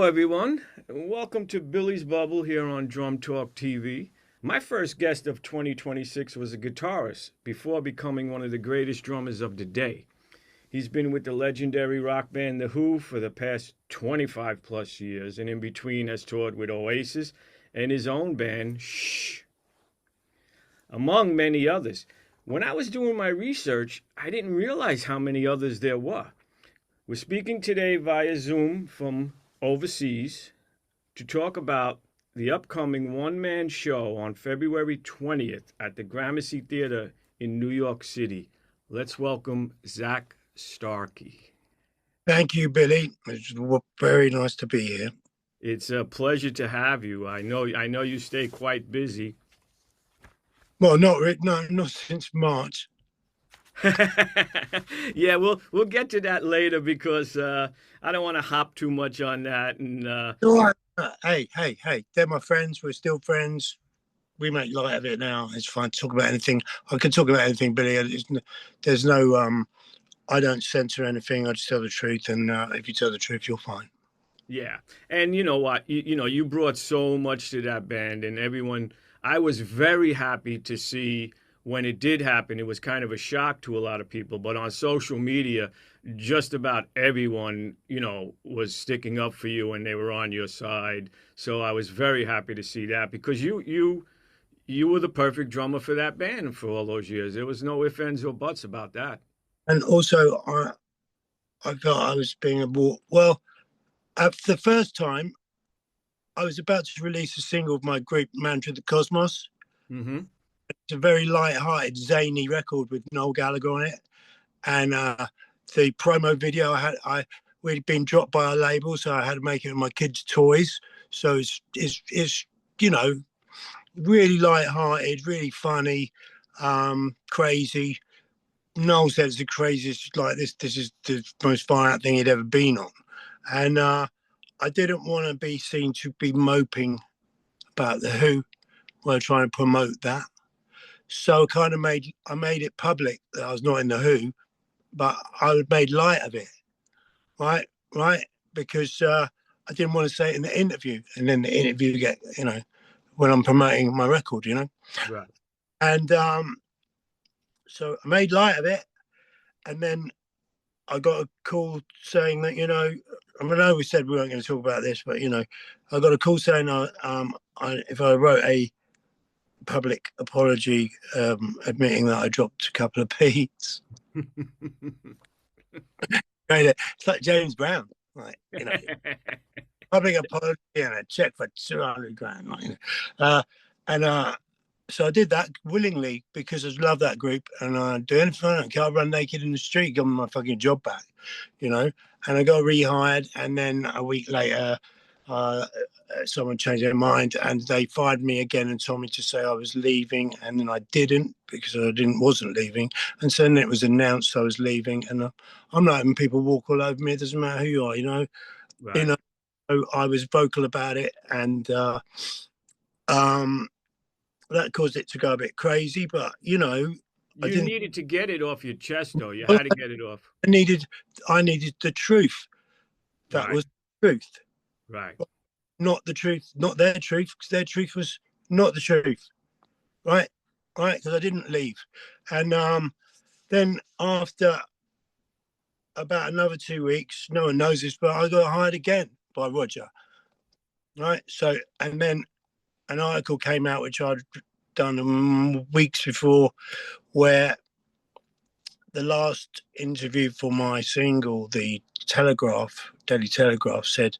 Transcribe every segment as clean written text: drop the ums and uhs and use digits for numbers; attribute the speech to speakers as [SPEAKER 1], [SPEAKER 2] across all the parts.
[SPEAKER 1] everyone. Welcome to Billy's Bubble here on Drum Talk TV. My first guest of 2026 was a guitarist before becoming one of the greatest drummers of the day. He's been with the legendary rock band The Who for the past 25 plus years, and in between has toured with Oasis and his own band, Shh, among many others. When I was doing my research, I didn't realize how many others there were. We're speaking today via Zoom from overseas to talk about the upcoming one-man show on February 20th at the Gramercy Theatre in New York City. Let's welcome Zak Starkey.
[SPEAKER 2] Thank you, Billy. It's very nice to be here.
[SPEAKER 1] It's a pleasure to have you. I know you stay quite busy.
[SPEAKER 2] Well, not since March.
[SPEAKER 1] Yeah, we'll get to that later because I don't want to hop too much on that. And
[SPEAKER 2] Hey, they're my friends. We're still friends. We make light of it now. It's fine to talk about anything. I can talk about anything, Billy. There's no I don't censor anything. I just tell the truth, and if you tell the truth, you're fine.
[SPEAKER 1] yeah, and you know what? You brought so much to that band, and everyone. I was very happy to see when it did happen. It was kind of a shock to a lot of people, but on social media, just about everyone, was sticking up for you and they were on your side. So I was very happy to see that because you were the perfect drummer for that band for all those years. There was no ifs, ands, or buts about that.
[SPEAKER 2] And also, I felt I was being abort. Well, at the first time, I was about to release a single of my group, Man to the Cosmos.
[SPEAKER 1] Mm-hmm.
[SPEAKER 2] It's a very light-hearted, zany record with Noel Gallagher on it. And the promo video we'd been dropped by our label, so I had to make it with my kids' toys. So it's really light-hearted, really funny, crazy. Noel said it's the craziest, like this is the most violent thing he'd ever been on. And I didn't want to be seen to be moping about the Who while trying to promote that. So I made it public that I was not in the Who, but I made light of it, right? Because I didn't want to say it in the interview, and then the interview get, when I'm promoting my record,
[SPEAKER 1] Right.
[SPEAKER 2] And so I made light of it, and then I got a call saying that, I know we said we weren't going to talk about this, but I got a call saying if I wrote a public apology admitting that I dropped a couple of beats. It's like James Brown, like public apology and a check for 200 grand, so I did that willingly because I love that group and I do anything. I don't care. I run naked in the street, give them my fucking job back, and I got rehired, and then a week later someone changed their mind and they fired me again and told me to say I was leaving, and then I didn't because I wasn't leaving, and so then it was announced I was leaving, and I'm not having people walk all over me. It doesn't matter who you are,
[SPEAKER 1] Right.
[SPEAKER 2] So I was vocal about it, and that caused it to go a bit crazy, but
[SPEAKER 1] You needed to get it off your chest, though. You had to get it off.
[SPEAKER 2] I needed the truth. That
[SPEAKER 1] Right.
[SPEAKER 2] was the truth.
[SPEAKER 1] Right.
[SPEAKER 2] Not the truth, not their truth, because their truth was not the truth. Right? Because I didn't leave. And then after about another 2 weeks, no one knows this, but I got hired again by Roger. Right? So, and then an article came out, which I'd done weeks before, where the last interview for my single, the Daily Telegraph, said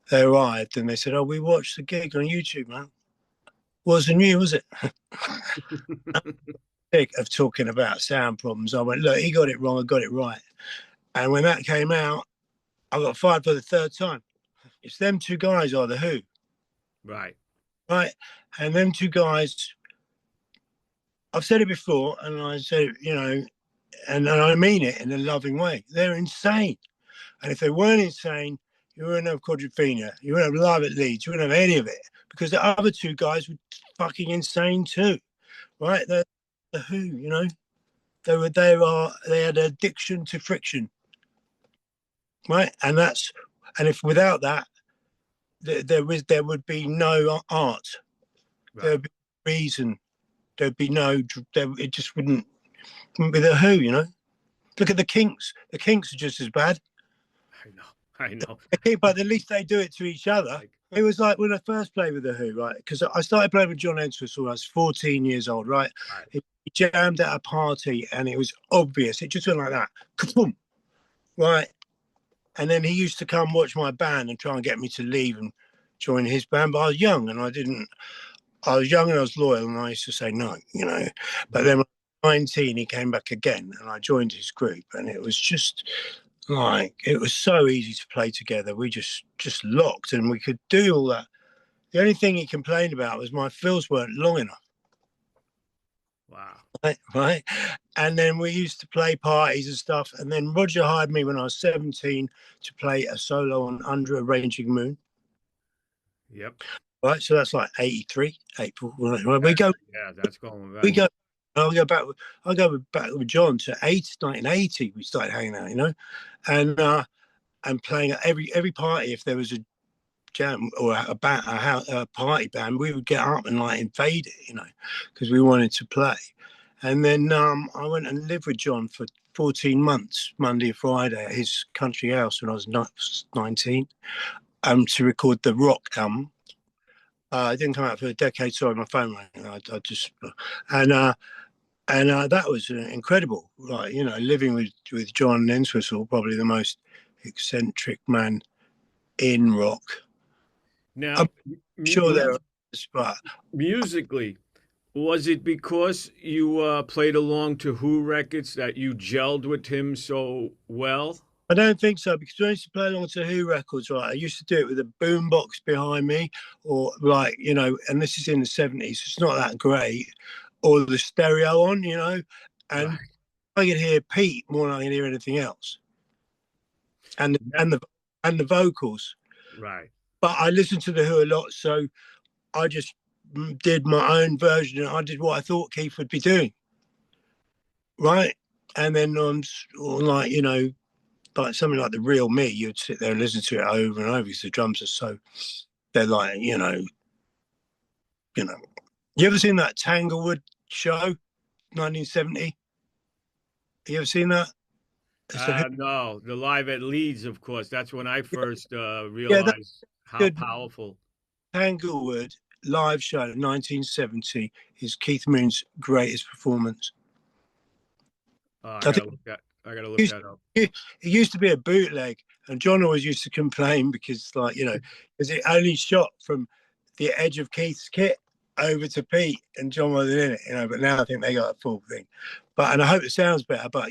[SPEAKER 2] they arrived and they said, "Oh, we watched the gig on YouTube, man." Wasn't you, was it? Sick of talking about sound problems. I went, look, he got it wrong, I got it right. And when that came out, I got fired for the third time. It's them two guys are the Who.
[SPEAKER 1] Right.
[SPEAKER 2] Right. And them two guys, I've said it before, and I said, and I mean it in a loving way. They're insane. And if they weren't insane, you wouldn't have Quadrophenia. You wouldn't have Live at Leeds. You wouldn't have any of it. Because the other two guys were fucking insane too. Right? They're the Who, They had addiction to friction. Right? And if without that, there would be no art.
[SPEAKER 1] Right.
[SPEAKER 2] There would be no reason. There'd be it just wouldn't be the Who, you know. Look at the Kinks. The Kinks are just as bad.
[SPEAKER 1] I know.
[SPEAKER 2] But at least they do it to each other. It was like when I first played with the Who, right? Because I started playing with John Entwistle when I was 14 years old, right? He jammed at a party and it was obvious. It just went like that. Kaboom! Right? And then he used to come watch my band and try and get me to leave and join his band. But I was young and I was young and I was loyal and I used to say no, you know. But then when I was 19, he came back again and I joined his group and it was just like, it was so easy to play together. We just locked and we could do all that. The only thing he complained about was my fills weren't long enough.
[SPEAKER 1] Wow.
[SPEAKER 2] Right. And then we used to play parties and stuff. And then Roger hired me when I was 17 to play a solo on Under a Raging Moon.
[SPEAKER 1] Yep.
[SPEAKER 2] Right. So that's like 83, April. Right. We go.
[SPEAKER 1] Yeah, that's going back.
[SPEAKER 2] We go. I'll go back with John to 1980. We started hanging out, you know, and playing at every party. If there was a jam or a party band, we would get up and like invade it, you know, because we wanted to play. And then I went and lived with John for 14 months, Monday to Friday, at his country house when I was 19, to record the Rock album. It didn't come out for a decade. Sorry, my phone rang. I just and that was incredible. Like, you know, living with John Entwistle, probably the most eccentric man in rock.
[SPEAKER 1] Now,
[SPEAKER 2] I'm sure there are others, but
[SPEAKER 1] musically, was it because you played along to Who records that you gelled with him so well?
[SPEAKER 2] I don't think so, because when I used to play along to Who records, right, I used to do it with a boombox behind me, or like, you know, and this is in the 70s, it's not that great, or the stereo on, you know, and
[SPEAKER 1] Right.
[SPEAKER 2] I could hear Pete more than I could hear anything else, and the vocals.
[SPEAKER 1] Right.
[SPEAKER 2] But I listened to the Who a lot, so I just did my own version. I did what I thought Keith would be doing, right? And then like, you know, like something like The Real Me, you'd sit there and listen to it over and over because the drums are so, they're like, you know. You ever seen that Tanglewood show, 1970? You ever seen that?
[SPEAKER 1] No, the Live at Leeds, of course. That's when I first realized how powerful.
[SPEAKER 2] Tanglewood live show, 1970, is Keith Moon's greatest performance.
[SPEAKER 1] I gotta look that up.
[SPEAKER 2] It used to be a bootleg, and John always used to complain because, like, you know, because it only shot from the edge of Keith's kit over to Pete, and John wasn't in it, you know. But now I think they got a full thing. And I hope it sounds better. But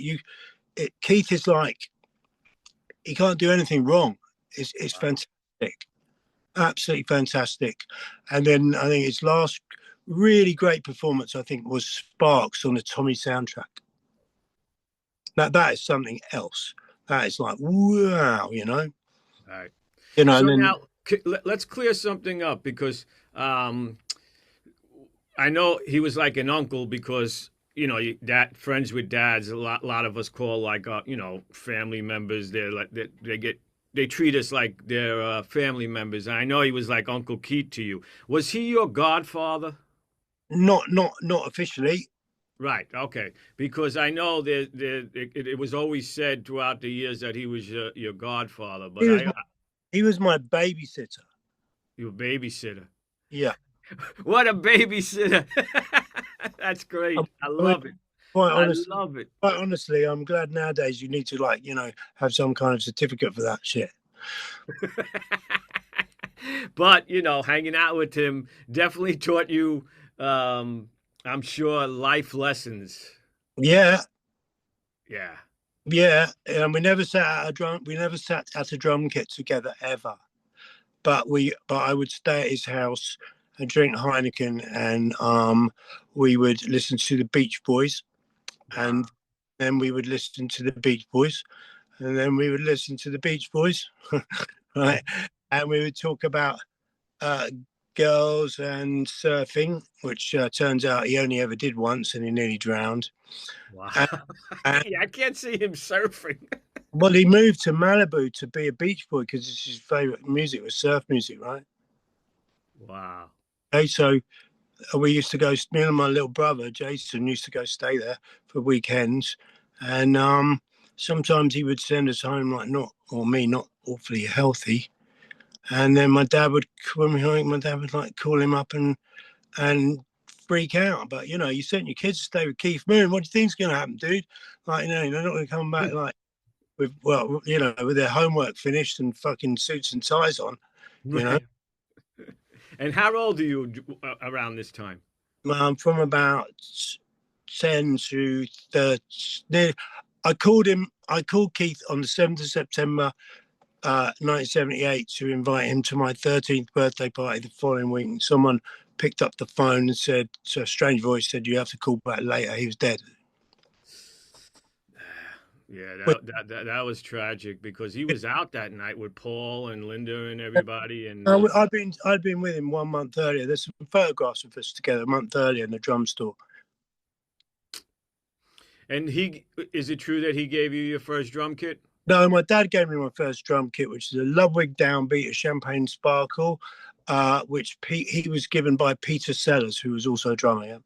[SPEAKER 2] Keith is like, he can't do anything wrong. It's fantastic, absolutely fantastic. And then I think his last really great performance, I think, was Sparks on the Tommy soundtrack. That is something else. That is like, wow, you know.
[SPEAKER 1] All right.
[SPEAKER 2] You know.
[SPEAKER 1] So
[SPEAKER 2] and then,
[SPEAKER 1] now let's clear something up, because I know he was like an uncle, because, you know, that friends with dads, a lot of us call like you know, family members. They're like they treat us like they're family members. And I know he was like Uncle Keith to you. Was he your godfather?
[SPEAKER 2] not officially.
[SPEAKER 1] Right. Okay. Because I know it was always said throughout the years that he was your godfather, but
[SPEAKER 2] he was my babysitter.
[SPEAKER 1] Your babysitter.
[SPEAKER 2] Yeah.
[SPEAKER 1] What a babysitter! That's great. I love it.
[SPEAKER 2] I love it. Quite honestly, I'm glad nowadays you need to, like, you know, have some kind of certificate for that shit.
[SPEAKER 1] But, you know, hanging out with him definitely taught you, I'm sure, life lessons.
[SPEAKER 2] Yeah.
[SPEAKER 1] Yeah.
[SPEAKER 2] Yeah. And we never sat at a drum kit together ever. But I would stay at his house and drink Heineken, and we would listen to the Beach Boys. Wow. And then we would listen to the Beach Boys, and then we would listen to the Beach Boys, right? And we would talk about girls and surfing, which turns out he only ever did once, and he nearly drowned.
[SPEAKER 1] Wow. Yeah, I can't see him surfing.
[SPEAKER 2] Well, he moved to Malibu to be a beach boy because his favorite music was surf music, right?
[SPEAKER 1] Wow.
[SPEAKER 2] Okay, so we used to go. Me and my little brother Jason used to go stay there for weekends, and sometimes he would send us home like not, or me, not awfully healthy. And then my dad would, when we home, my dad would like call him up and freak out. But you know, you sent your kids to stay with Keith Moon. What do you think's going to happen, dude? Like, you know, they're not going to come back like with, well, you know, with their homework finished and fucking suits and ties on. You know,
[SPEAKER 1] Right. And how old are you around this time?
[SPEAKER 2] from about 10 to 30. I called him. I called Keith on the 7th of September, 1978, to invite him to my 13th birthday party the following week. And someone picked up the phone and said, so a strange voice said, "You have to call back later. He was dead."
[SPEAKER 1] Yeah,
[SPEAKER 2] But
[SPEAKER 1] that was tragic because he was out that night with Paul and Linda and everybody. And
[SPEAKER 2] I'd been with him 1 month earlier. There's some photographs of us together a month earlier in the drum store.
[SPEAKER 1] he is it true that he gave you your first drum kit?
[SPEAKER 2] No, my dad gave me my first drum kit, which is a Ludwig downbeat, a Champagne Sparkle, which he was given by Peter Sellers, who was also a drummer. Yeah.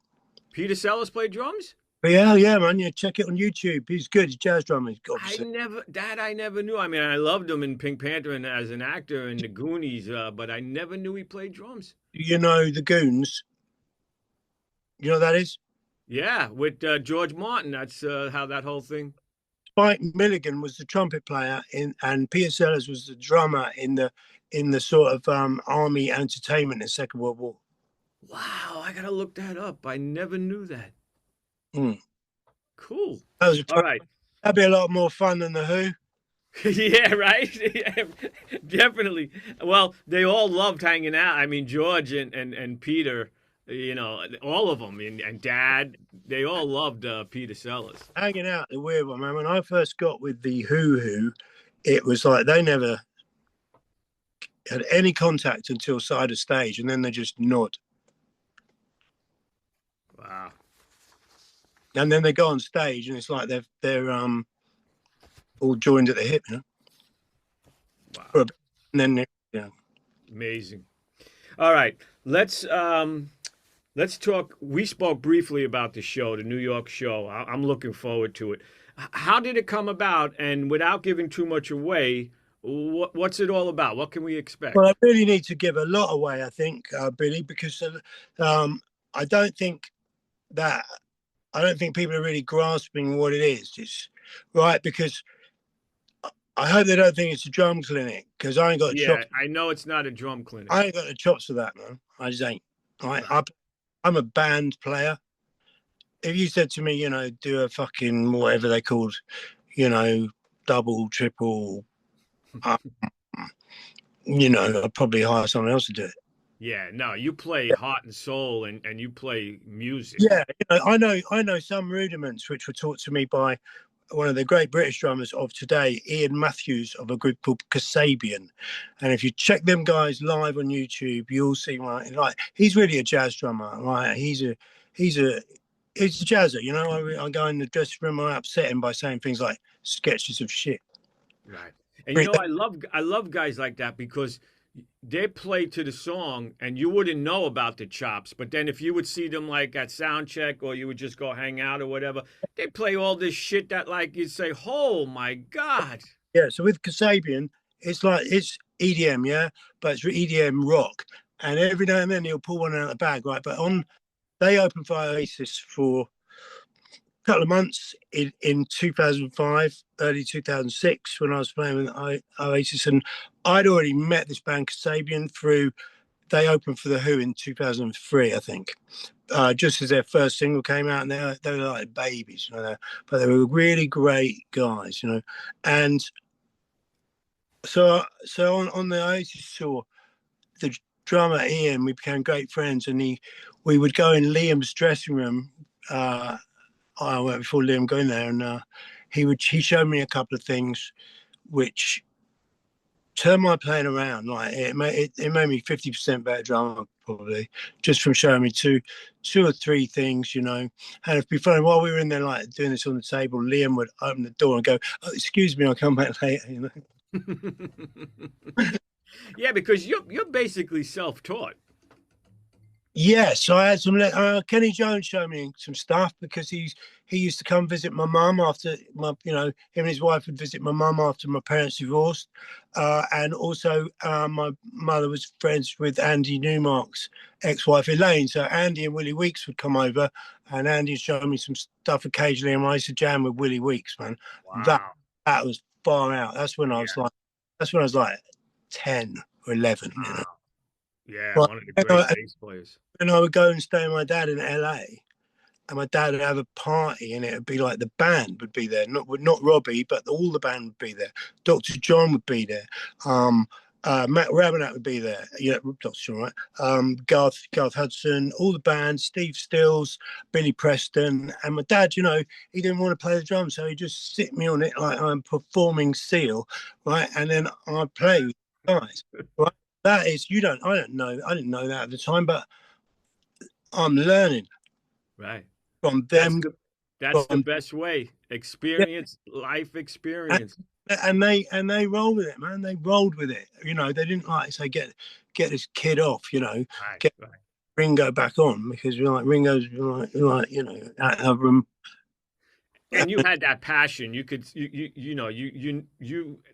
[SPEAKER 1] Peter Sellers played drums?
[SPEAKER 2] But yeah, man. Yeah, check it on YouTube. He's good. He's a jazz drummer, obviously.
[SPEAKER 1] I never knew. I mean, I loved him in Pink Panther and as an actor in the Goonies, but I never knew he played drums.
[SPEAKER 2] You know the Goons? You know what that is?
[SPEAKER 1] Yeah, with George Martin. That's how that whole thing.
[SPEAKER 2] Spike Milligan was the trumpet player and Peter Sellers was the drummer in the sort of army entertainment in the Second World War.
[SPEAKER 1] Wow, I gotta look that up. I never knew that.
[SPEAKER 2] Mm.
[SPEAKER 1] Cool.
[SPEAKER 2] That was
[SPEAKER 1] All right.
[SPEAKER 2] That'd be a lot more fun than the Who.
[SPEAKER 1] Yeah, right. Yeah, definitely. Well, they all loved hanging out. I mean, George and Peter, you know, all of them, and Dad, they all loved Peter Sellers.
[SPEAKER 2] Hanging out, the weird one, man. When I first got with the Who, it was like they never had any contact until side of stage, and then they just nod.
[SPEAKER 1] Wow.
[SPEAKER 2] And then they go on stage, and it's like they're all joined at the hip, you know.
[SPEAKER 1] Wow.
[SPEAKER 2] And then yeah.
[SPEAKER 1] Amazing. All right, let's talk. We spoke briefly about the show, the New York show. I'm looking forward to it. How did it come about? And without giving too much away, what's it all about? What can we expect?
[SPEAKER 2] Well, I really need to give a lot away, I think, Billy, because I don't think people are really grasping what it is. It's right because I hope they don't think it's a drum clinic because I ain't got chops.
[SPEAKER 1] I know it's not a drum clinic.
[SPEAKER 2] I ain't got the chops for that, man. I just ain't. I'm a band player. If you said to me, you know, do a fucking whatever they called, you know, double, triple, you know, I'd probably hire someone else to do it.
[SPEAKER 1] Yeah, no, you play heart and soul and you play music.
[SPEAKER 2] Yeah, you know, I know some rudiments which were taught to me by one of the great British drummers of today, Ian Matthews, of a group called Kasabian. And if you check them guys live on YouTube, you'll see like he's really a jazz drummer. Right, he's a jazzer. You know, I go in the dressing room, I upset him by saying things like sketches of shit.
[SPEAKER 1] Right, and you know, I love guys like that because they play to the song and you wouldn't know about the chops, but then if you would see them like at sound check or you would just go hang out or whatever, they play all this shit that like you'd say, oh my God.
[SPEAKER 2] Yeah, so with Kasabian, it's EDM, yeah, but it's EDM rock. And every now and then he'll pull one out of the bag, right? But they opened for Oasis for a couple of months in 2005, early 2006, when I was playing with Oasis. And I'd already met this band Kasabian they opened for The Who in 2003, I think, just as their first single came out. And they were like babies, you know, but they were really great guys, you know. And so on the Oasis tour, the drummer Ian, we became great friends, and we would go in Liam's dressing room. I went before Liam going there, and he showed me a couple of things which turned my playing around. Like it made me 50% better drummer probably, just from showing me two or three things, you know. And it'd be funny while we were in there like doing this on the table, Liam would open the door and go, "Oh, excuse me, I'll come back later," you know.
[SPEAKER 1] Yeah, because you're basically self-taught.
[SPEAKER 2] Yes, I had some. Kenny Jones showed me some stuff because he used to come visit my mum after my, him and his wife would visit my mum after my parents divorced, and also my mother was friends with Andy Newmark's ex-wife Elaine. So Andy and Willie Weeks would come over, and Andy showed me some stuff occasionally, and I used to jam with Willie Weeks, man. That
[SPEAKER 1] Wow.
[SPEAKER 2] that was far out.
[SPEAKER 1] Yeah.
[SPEAKER 2] That's when I was like 10 or 11.
[SPEAKER 1] Wow. Yeah,
[SPEAKER 2] Well,
[SPEAKER 1] one of the great bass players.
[SPEAKER 2] and I would go and stay with my dad in LA, and my dad would have a party, and it would be like the band would be there, not Robbie, but all the band would be there. Dr. John would be there. Matt Ravenat would be there. Yeah, Dr. John, right? Garth Hudson, all the bands, Steve Stills, Billy Preston, and my dad. He didn't want to play the drums, so he just sit me on it like I'm performing Seal, right? And then I play with the guys, right? That is, I don't know, I didn't know that at the time, but I'm learning
[SPEAKER 1] Right.
[SPEAKER 2] from
[SPEAKER 1] That's
[SPEAKER 2] them.
[SPEAKER 1] the
[SPEAKER 2] From
[SPEAKER 1] best way.
[SPEAKER 2] yeah,
[SPEAKER 1] Experience, life
[SPEAKER 2] and,
[SPEAKER 1] experience.
[SPEAKER 2] and they rolled with it, man. They rolled with it. They didn't like say get this kid off.
[SPEAKER 1] Right,
[SPEAKER 2] Get
[SPEAKER 1] right.
[SPEAKER 2] Ringo back on because we're like Ringo's like out of room.
[SPEAKER 1] And you had that passion. You could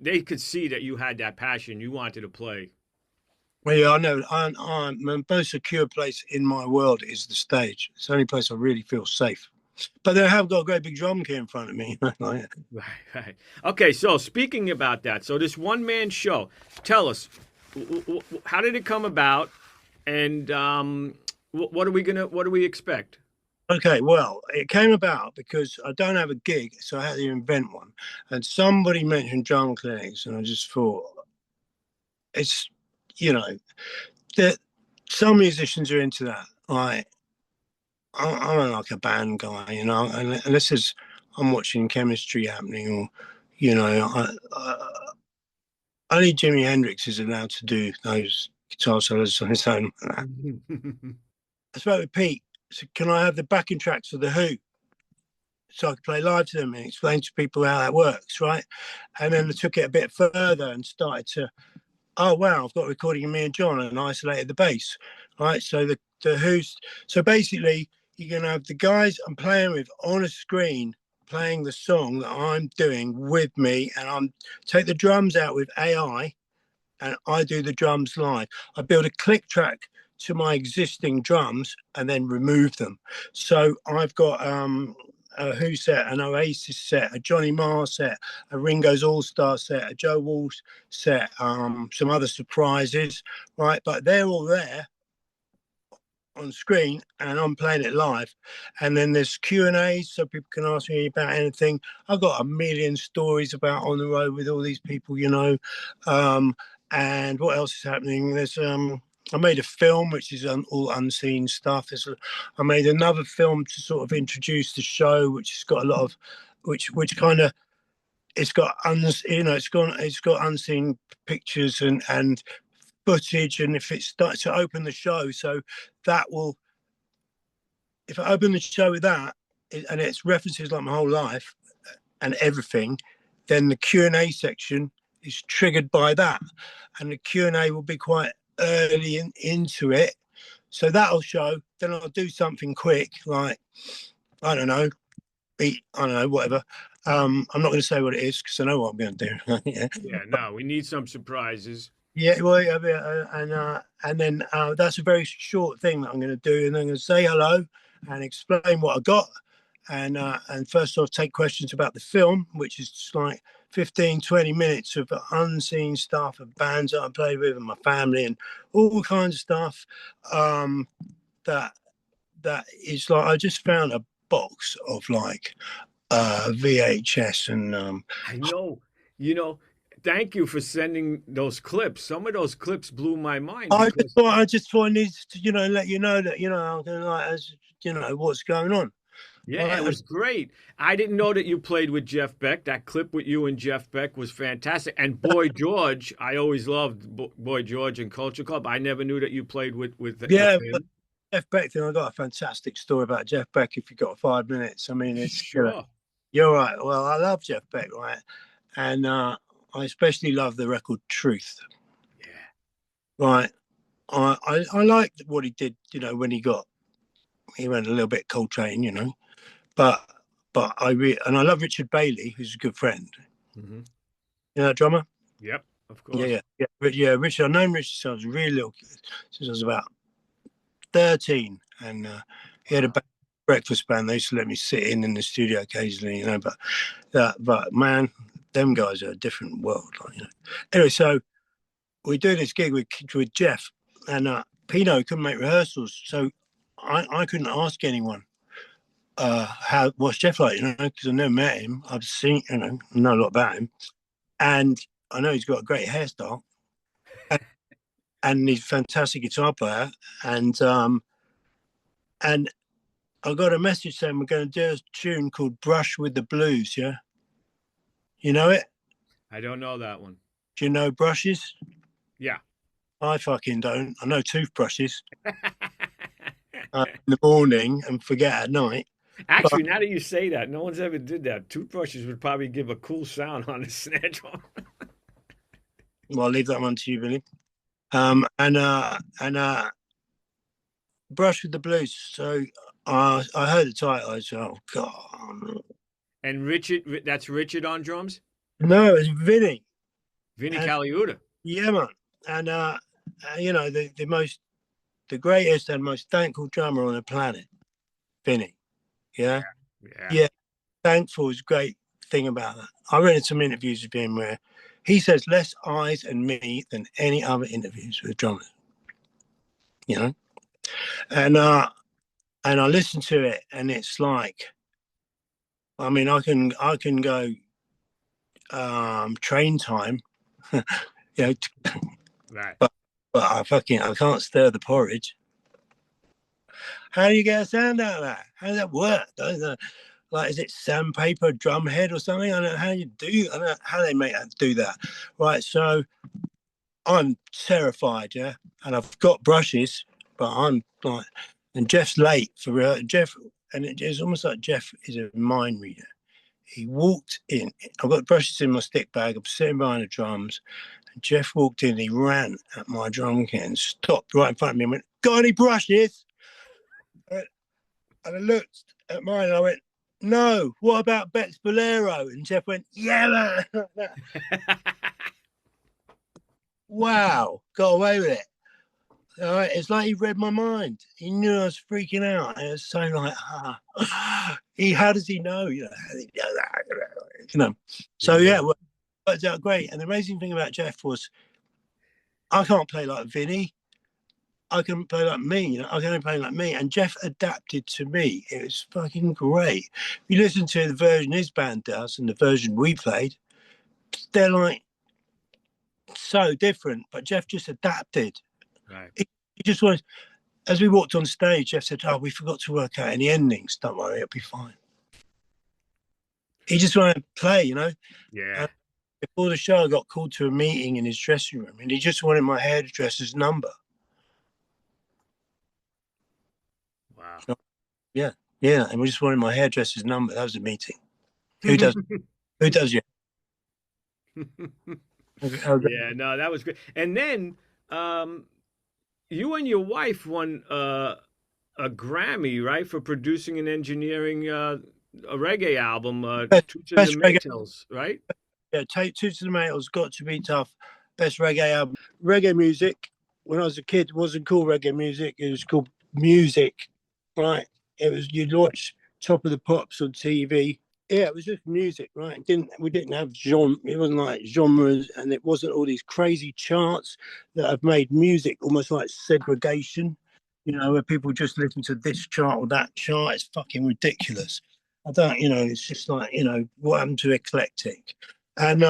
[SPEAKER 1] they could see that you had that passion. You wanted to play.
[SPEAKER 2] Well, yeah, I know. My most secure place in my world is the stage. It's the only place I really feel safe. But they have got a great big drum kit in front of me. Like,
[SPEAKER 1] Right, right. Okay, so speaking about that, so this one man show, tell us, how did it come about, and what do we expect?
[SPEAKER 2] okay, well, it came about because I don't have a gig, so I had to invent one. And somebody mentioned drum clinics, and I just thought it's you know that some musicians are into that. Like I'm like a band guy, unless I'm watching chemistry happening, or only Jimi Hendrix is allowed to do those guitar solos on his own. I spoke with Pete. So can I have the backing tracks for the Who? So I could play live to them and explain to people how that works, right? And then I took it a bit further and started to, oh wow, I've got a recording of me and John and isolated the bass, right? So the Who's, so basically you're gonna have the guys I'm playing with on a screen playing the song that I'm doing with me, and I'm take the drums out with AI and I do the drums live. I build a click track to my existing drums and then remove them. So I've got a Who set, an Oasis set, a Johnny Marr set, a Ringo's All Star set, a Joe Walsh set, some other surprises, right? But they're all there on screen and I'm playing it live. And then there's Q&As so people can ask me about anything. I've got a million stories about on the road with all these people, and what else is happening? There's I made a film which is all unseen stuff. I made another film to sort of introduce the show, which has got a lot of which kind of it's got unseen pictures and footage, and if it starts to open the show, so that will, if I open the show with that, and it's references like my whole life and everything, then the Q&A section is triggered by that, and the Q&A will be quite early into it, so that'll show. Then I'll do something quick, like I don't know, whatever. I'm not going to say what it is because I know what I'm going to do. Yeah.
[SPEAKER 1] Yeah, no, we need some surprises.
[SPEAKER 2] Yeah, well, yeah, and then that's a very short thing that I'm going to do, and I'm going to say hello and explain what I got, and first off take questions about the film, which is just like 15, 20 minutes of unseen stuff of bands that I play with and my family and all kinds of stuff. That that is like I just found a box of like VHS and
[SPEAKER 1] I know, you know, thank you for sending those clips. Some of those clips blew my mind because
[SPEAKER 2] I just thought I needed to, let you know that, I'm gonna like as what's going on.
[SPEAKER 1] yeah, it
[SPEAKER 2] Right.
[SPEAKER 1] was great. I didn't know that you played with Jeff Beck. That clip with you and Jeff Beck was fantastic. And Boy George, I always loved Boy George and Culture Club. I never knew that you played with
[SPEAKER 2] Yeah, but
[SPEAKER 1] him.
[SPEAKER 2] Jeff Beck thing, I got a fantastic story about Jeff Beck if you got 5 minutes. I mean, it's
[SPEAKER 1] Sure.
[SPEAKER 2] you're right. Well, I love Jeff Beck, right? And I especially love the record Truth.
[SPEAKER 1] Yeah.
[SPEAKER 2] Right. I liked what he did, you know, when he went a little bit Coltrane, you know, but and I love Richard Bailey, who's a good friend.
[SPEAKER 1] Mm-hmm.
[SPEAKER 2] You know, that drummer.
[SPEAKER 1] Yep, of
[SPEAKER 2] Yeah,
[SPEAKER 1] course.
[SPEAKER 2] yeah. Richard, I've known Richard since I was really little, since I was about 13, and he had a breakfast band. They used to let me sit in the studio occasionally, you know. But man, them guys are a different world, like, you know. Anyway, so we do this gig with Jeff, and Pino couldn't make rehearsals, so I couldn't ask anyone what's Jeff like, you know, because I never met him. I've seen, you know a lot about him, and I know he's got a great hairstyle, and he's a fantastic guitar player, and I got a message saying we're going to do a tune called "Brush with the Blues." Yeah, you know it?
[SPEAKER 1] I don't know that one.
[SPEAKER 2] Do you know brushes?
[SPEAKER 1] Yeah.
[SPEAKER 2] I fucking don't. I know toothbrushes in the morning and forget at night.
[SPEAKER 1] Actually, now that you say that, no one's ever did that. Toothbrushes would probably give a cool sound on a snare drum.
[SPEAKER 2] Well, I'll leave that one to you, Billy. And Brush with the Blues. So I heard the title. I said, "Oh God!"
[SPEAKER 1] And Richard, that's Richard on drums.
[SPEAKER 2] No, it's Vinny.
[SPEAKER 1] Vinny Caliuta.
[SPEAKER 2] Yeah, man. And you know, the greatest and most thankful drummer on the planet, Vinny. Yeah, yeah. Thankful is a great thing about that. I read some interviews with him where he says less eyes and me than any other interviews with drummers. You know, and I listen to it, and it's like, I mean, I can go train time, you know,
[SPEAKER 1] Right.
[SPEAKER 2] but I can't stir the porridge. How do you get a sound out of that? How does that work? Like, is it sandpaper, drum head, or something? I don't know how you do. I don't know how they make that do that. Right. So I'm terrified. Yeah, and I've got brushes, but I'm like, and Jeff's late for Jeff, and it's almost like Jeff is a mind reader. He walked in. I've got brushes in my stick bag. I'm sitting behind the drums. And Jeff walked in. He ran at my drum kit and stopped right in front of me and went, "Got any brushes?" And I looked at mine and I went, "No, what about Beck's Bolero?" And Jeff went, "Yeah, man." Wow, got away with it. All right, it's like he read my mind. He knew I was freaking out. It was so like, how does he know? You know, how does he know that? You know. So yeah, well, it worked out great. And the amazing thing about Jeff was, I can't play like Vinny. I can play like me. You know, I can only play like me. And Jeff adapted to me. It was fucking great. If you listen to the version his band does and the version we played, they're like so different. But Jeff just adapted.
[SPEAKER 1] Right.
[SPEAKER 2] He just wanted. As we walked on stage, Jeff said, "Oh, we forgot to work out any endings. Don't worry, it'll be fine." He just wanted to play, you know.
[SPEAKER 1] Yeah.
[SPEAKER 2] And before the show, I got called to a meeting in his dressing room, and he just wanted my hairdresser's number.
[SPEAKER 1] Wow.
[SPEAKER 2] So, yeah, and we just wanted my hairdresser's number. That was the meeting. Who does? Who does you?
[SPEAKER 1] Yeah, no, that was great. And then you and your wife won a Grammy, right, for producing and engineering a reggae album, Toots and the Maytals, right?
[SPEAKER 2] Yeah, take Toots and the Maytals, Got to Be Tough, best reggae album. Reggae music, when I was a kid, wasn't called reggae music. It was called music, right? It was, you'd watch Top of the Pops on TV. Yeah, it was just music, right? We didn't have genre. It wasn't like genres, and it wasn't all these crazy charts that have made music almost like segregation. You know, where people just listen to this chart or that chart. It's fucking ridiculous. I don't, you know, it's just like, you know, what happened to eclectic? And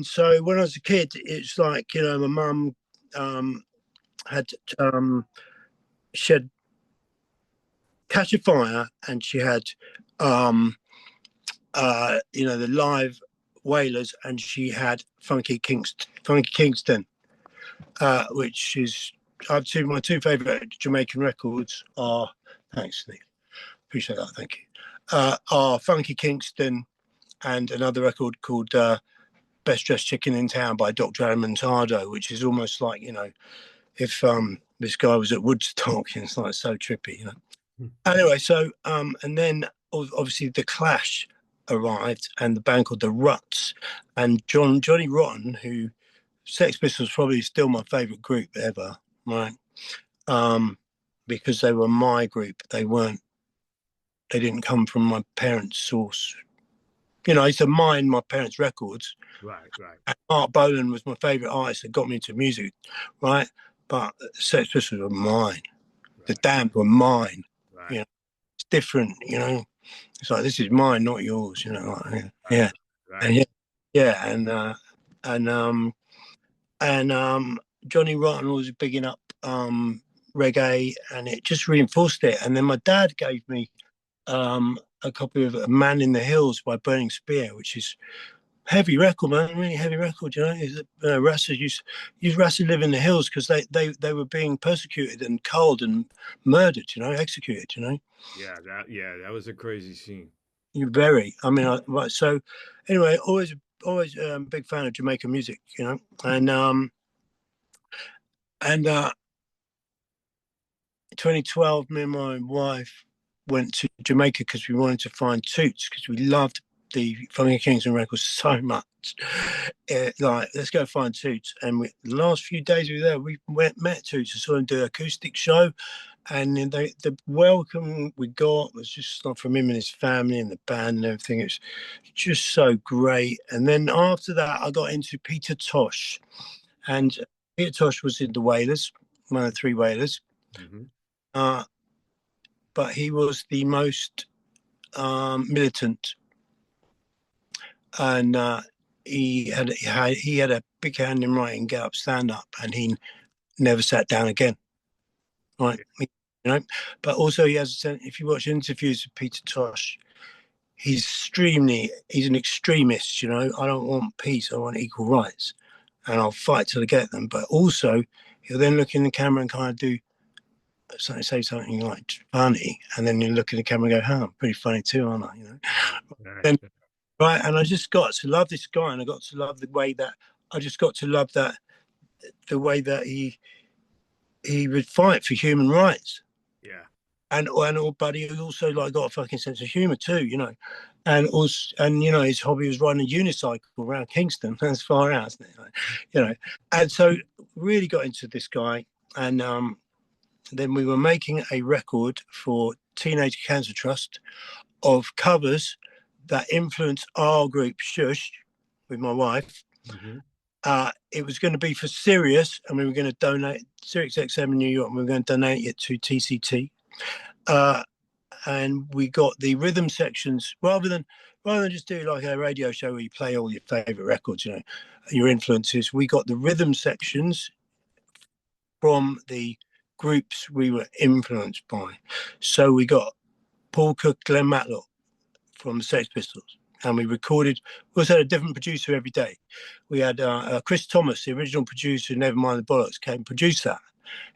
[SPEAKER 2] so when I was a kid, it's like, you know, my mum had she had Catch a Fire, and she had you know, the live Wailers, and she had Funky Kingston, which is my two favorite Jamaican records are, thanks Steve, appreciate that, thank you, are Funky Kingston and another record called Best Dressed Chicken in Town by Dr. Alimantado, which is almost like, if this guy was at Woodstock, it's like so trippy, Anyway, so and then obviously the Clash arrived, and the band called the Ruts, and Johnny Rotten, who Sex Pistols probably still my favourite group ever, right? Because they were my group. They didn't come from my parents' source. I used to mine my parents' records.
[SPEAKER 1] Right, right.
[SPEAKER 2] And Mark Bolan was my favourite artist that got me into music, right? But Sex Pistols were mine. Right. The Damned were mine. Right. It's different, It's like, this is mine, not yours, Like, yeah. Right. And Johnny Rotten was bigging up reggae, and it just reinforced it. And then my dad gave me a copy of A Man in the Hills by Burning Spear, which is heavy record, man, really heavy record. Rasta used to live in the hills because they were being persecuted and culled and murdered, executed.
[SPEAKER 1] Yeah, that was a crazy scene.
[SPEAKER 2] You're very. I mean, so anyway, always big fan of Jamaican music, and 2012, me and my wife went to Jamaica because we wanted to find Toots, because we loved the Funky Kingston records so much. Like, let's go find Toots. And the last few days we were there, we met Toots and saw him do an acoustic show. And the welcome we got was just like from him and his family and the band and everything. It's just so great. And then after that, I got into Peter Tosh. And Peter Tosh was in the Wailers, one of the three Wailers. Mm-hmm. But he was the most militant, and he had a big hand in writing Get Up, Stand Up, and he never sat down again. Right, But also he has. If you watch interviews with Peter Tosh, he's an extremist. I don't want peace. I want equal rights, and I'll fight till I get them. But also, he'll then look in the camera and kind of do. Say something like funny, and then you look at the camera and go, I'm pretty funny too, aren't I? Right. And I just got to love this guy, and I got to love the way that he would fight for human rights.
[SPEAKER 1] Yeah.
[SPEAKER 2] But he also got a fucking sense of humor too, and also, and his hobby was riding a unicycle around Kingston. That's far out, isn't it? And so really got into this guy, and then we were making a record for Teenage Cancer Trust of covers that influenced our group Shush with my wife. Mm-hmm. It was going to be for Sirius, and we were going to donate Sirius XM in New York, and we were going to donate it to TCT. And we got the rhythm sections rather than just do like a radio show where you play all your favorite records, your influences. We got the rhythm sections from the groups we were influenced by. So we got Paul Cook, Glenn Matlock from the Sex Pistols, and we recorded. We also had a different producer every day. We had Chris Thomas, the original producer, Nevermind the Bollocks, came and produced that,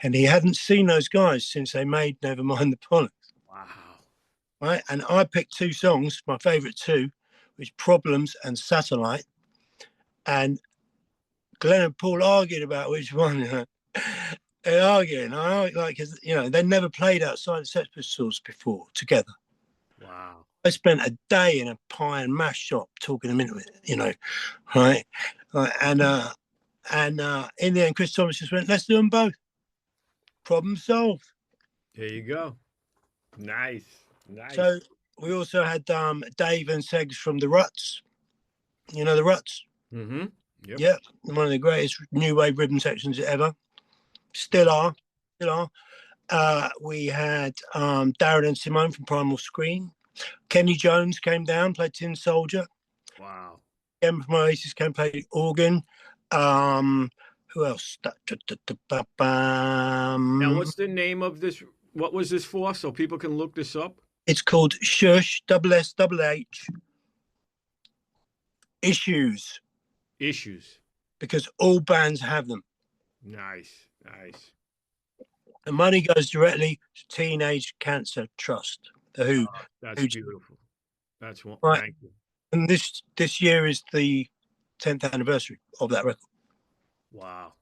[SPEAKER 2] and he hadn't seen those guys since they made Nevermind the Bollocks.
[SPEAKER 1] Wow.
[SPEAKER 2] Right, and I picked two songs, my favourite two, which Problems and Satellite, and Glenn and Paul argued about which one. They're arguing, because they never played outside the Sex Pistols before together.
[SPEAKER 1] Wow!
[SPEAKER 2] I spent a day in a pie and mash shop talking them into it, right? And in the end, Chris Thomas just went, "Let's do them both. Problem solved."
[SPEAKER 1] There you go. Nice.
[SPEAKER 2] So we also had Dave and Segs from the Ruts. You know the Ruts?
[SPEAKER 1] Mm-hmm. Yep.
[SPEAKER 2] Yeah, one of the greatest new wave rhythm sections ever. Still are. We had Darren and Simone from Primal Scream. Kenny Jones came down, played Tin Soldier.
[SPEAKER 1] Wow.
[SPEAKER 2] Em from Oasis came, played organ. Who else?
[SPEAKER 1] Now, what's the name of this? What was this for? So people can look this up.
[SPEAKER 2] It's called Shush, SSHH. Issues. Because all bands have them.
[SPEAKER 1] Nice.
[SPEAKER 2] The money goes directly to Teenage Cancer Trust. The Who.
[SPEAKER 1] That's beautiful. That's one.
[SPEAKER 2] Right.
[SPEAKER 1] Thank you.
[SPEAKER 2] And this year is the 10th anniversary of that record.
[SPEAKER 1] Wow.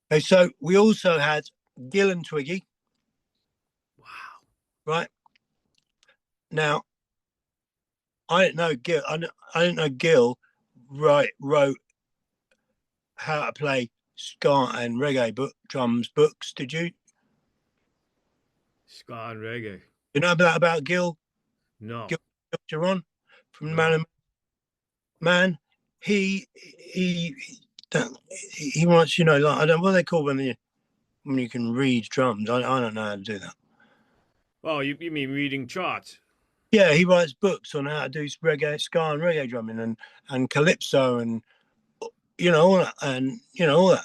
[SPEAKER 2] And so we also had Gil and Twiggy.
[SPEAKER 1] Wow.
[SPEAKER 2] Right. Now, I didn't know Gil. I didn't know Gil wrote how to play ska and reggae drums books. Did you?
[SPEAKER 1] Ska and reggae.
[SPEAKER 2] You know about Gil?
[SPEAKER 1] No.
[SPEAKER 2] Gil Sharon from
[SPEAKER 1] No.
[SPEAKER 2] Man. He wants, you know, like, I don't, what do they call when you can read drums. I don't know how to do that.
[SPEAKER 1] Oh, you mean reading charts?
[SPEAKER 2] Yeah, he writes books on how to do reggae, ska and reggae drumming and calypso and all that, all that,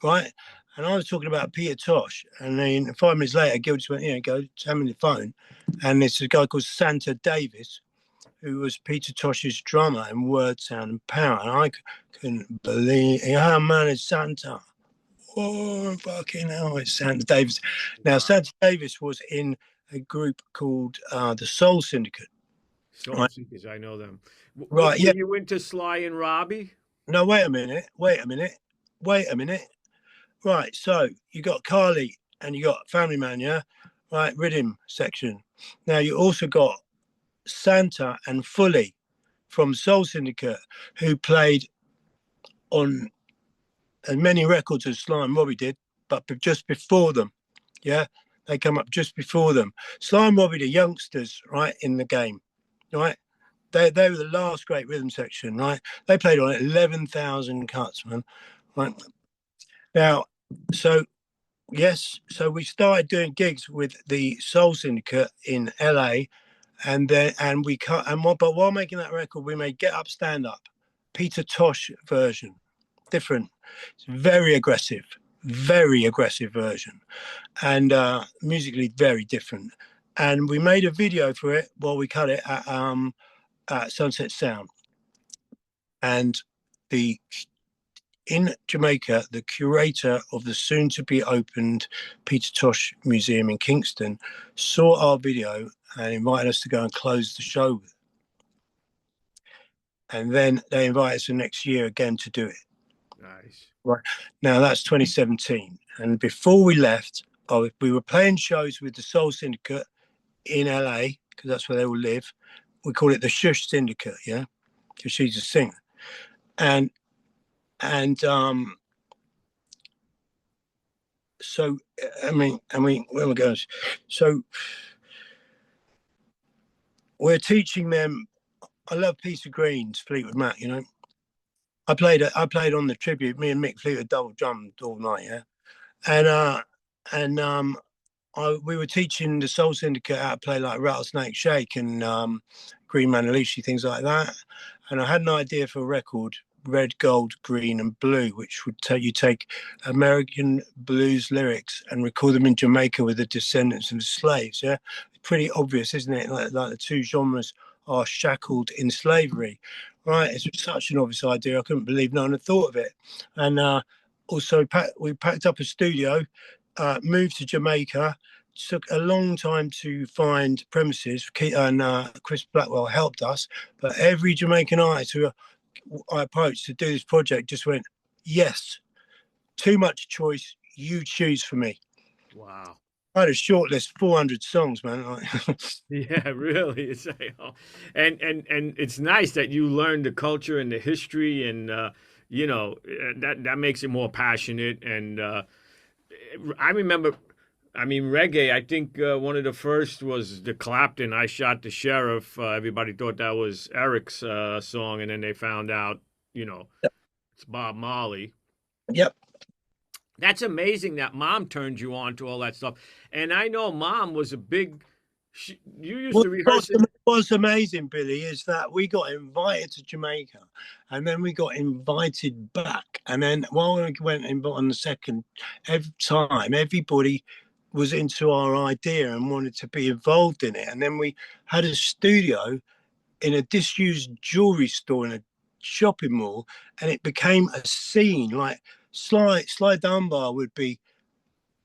[SPEAKER 2] right? And I was talking about Peter Tosh, and then 5 minutes later, Gil just went, go tell me the phone, and it's a guy called Santa Davis, who was Peter Tosh's drummer in Word, Sound and Power, and I couldn't believe, man, it's Santa. Oh, fucking hell, it's Santa Davis. Now,
[SPEAKER 1] Wow.
[SPEAKER 2] Santa Davis was in a group called the Soul Syndicate.
[SPEAKER 1] Soul Seekers, I know them.
[SPEAKER 2] Right,
[SPEAKER 1] Were
[SPEAKER 2] yeah.
[SPEAKER 1] you into Sly and Robbie?
[SPEAKER 2] No, wait a minute. Right, so you got Carly and you got Family Man, yeah? Right, rhythm section. Now you also got Santa and Fully from Soul Syndicate, who played on as many records as Sly and Robbie did, but just before them, yeah? They come up just before them. Sly and Robbie, the youngsters, right, in the game, right? They were the last great rhythm section, right? They played on 11,000 cuts, man. Right now, so yes, so we started doing gigs with the Soul Syndicate in LA, but while making that record, we made Get Up, Stand Up, Peter Tosh version, different, it's very aggressive version, and musically very different. And we made a video for it while we cut it at Sunset Sound, and in Jamaica, the curator of the soon-to-be opened Peter Tosh Museum in Kingston saw our video and invited us to go and close the show with it. And then they invited us the next year again to do it.
[SPEAKER 1] Nice.
[SPEAKER 2] Right. Now that's 2017. And before we left, we were playing shows with the Soul Syndicate in LA, because that's where they all live. We call it the Shush Syndicate, yeah, because she's a singer. And so I mean, where am I going? So we're teaching them. I love Peter Green's Fleetwood Mac. You know, I played on the tribute. Me and Mick Fleetwood double drummed all night. Yeah, and we were teaching the Soul Syndicate how to play like Rattlesnake Shake and Green Manalishi, things like that. And I had an idea for a record, red, gold, green, and blue, which would take American blues lyrics and record them in Jamaica with the descendants of slaves. Yeah, pretty obvious, isn't it? Like the two genres are shackled in slavery, right? It's such an obvious idea. I couldn't believe no one had thought of it. And also, we packed up a studio, moved to Jamaica. Took a long time to find premises, and Chris Blackwell helped us. But every Jamaican artist who I approached to do this project just went, yes, too much choice, you choose for me.
[SPEAKER 1] Wow.
[SPEAKER 2] I had a short list, 400 songs, man.
[SPEAKER 1] Yeah, really. It's and it's nice that you learned the culture and the history, and that makes it more passionate. And I remember, reggae. I think one of the first was the Clapton, "I Shot the Sheriff." Everybody thought that was Eric's song, and then they found out, it's Bob Marley.
[SPEAKER 2] Yep.
[SPEAKER 1] That's amazing that Mom turned you on to all that stuff. And I know Mom was a big. You used to rehearse it.
[SPEAKER 2] What's amazing, Billy, is that we got invited to Jamaica, and then we got invited back. And then while we went on the second time, everybody was into our idea and wanted to be involved in it. And then we had a studio in a disused jewelry store in a shopping mall, and it became a scene. Like Sly Dunbar would be,